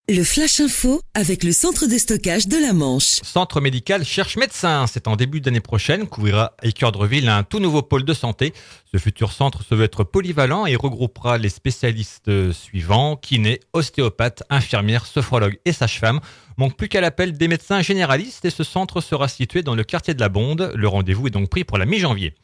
Le Flash Info avec le centre de stockage de la Manche. Centre médical cherche médecin. C'est en début d'année prochaine qu'ouvrira à Équeurdreville un tout nouveau pôle de santé. Ce futur centre se veut être polyvalent et regroupera les spécialistes suivants: kinés, ostéopathes, infirmières, sophrologues et sages-femmes. Manque plus qu'à l'appel des médecins généralistes et ce centre sera situé dans le quartier de la Bonde. Le rendez-vous est donc pris pour la mi-janvier.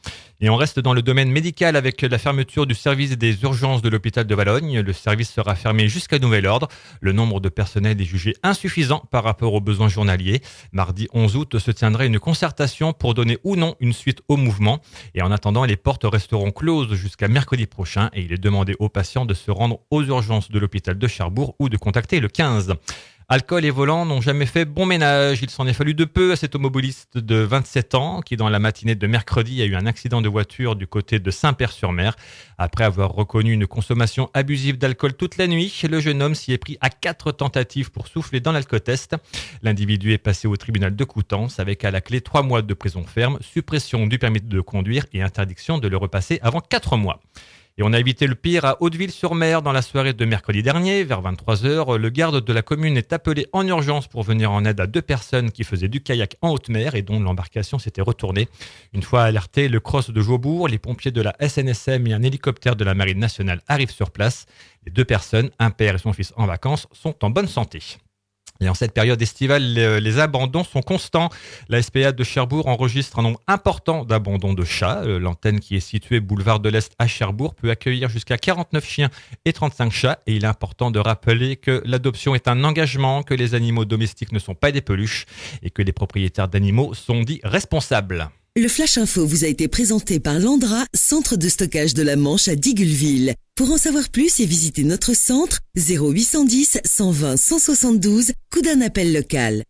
Et on reste dans le domaine médical avec la fermeture du service des urgences de l'hôpital de Valognes. Le service sera fermé jusqu'à nouvel ordre. Le nombre de personnel est jugé insuffisant par rapport aux besoins journaliers. Mardi 11 août se tiendra une concertation pour donner ou non une suite au mouvement. Et en attendant, les portes resteront closes jusqu'à mercredi prochain et il est demandé aux patients de se rendre aux urgences de l'hôpital de Cherbourg ou de contacter le 15. Alcool et volant n'ont jamais fait bon ménage. Il s'en est fallu de peu à cet automobiliste de 27 ans qui, dans la matinée de mercredi, a eu un accident de voiture du côté de Saint-Père-sur-Mer. Après avoir reconnu une consommation abusive d'alcool toute la nuit, le jeune homme s'y est pris à 4 tentatives pour souffler dans l'alcotest. L'individu est passé au tribunal de Coutances avec à la clé 3 mois de prison ferme, suppression du permis de conduire et interdiction de le repasser avant 4 mois. Et on a évité le pire à Hauteville-sur-Mer dans la soirée de mercredi dernier. Vers 23h, le garde de la commune est appelé en urgence pour venir en aide à 2 personnes qui faisaient du kayak en haute mer et dont l'embarcation s'était retournée. Une fois alerté, le cross de Jaubourg, les pompiers de la SNSM et un hélicoptère de la Marine nationale arrivent sur place. Les 2 personnes, un père et son fils en vacances, sont en bonne santé. Et en cette période estivale, les abandons sont constants. La SPA de Cherbourg enregistre un nombre important d'abandons de chats. L'antenne qui est située boulevard de l'Est à Cherbourg peut accueillir jusqu'à 49 chiens et 35 chats. Et il est important de rappeler que l'adoption est un engagement, que les animaux domestiques ne sont pas des peluches et que les propriétaires d'animaux sont dits responsables. Le Flash Info vous a été présenté par Landra, centre de stockage de la Manche à Digulleville. Pour en savoir plus et visiter notre centre, 0810 120 172, coup d'un appel local.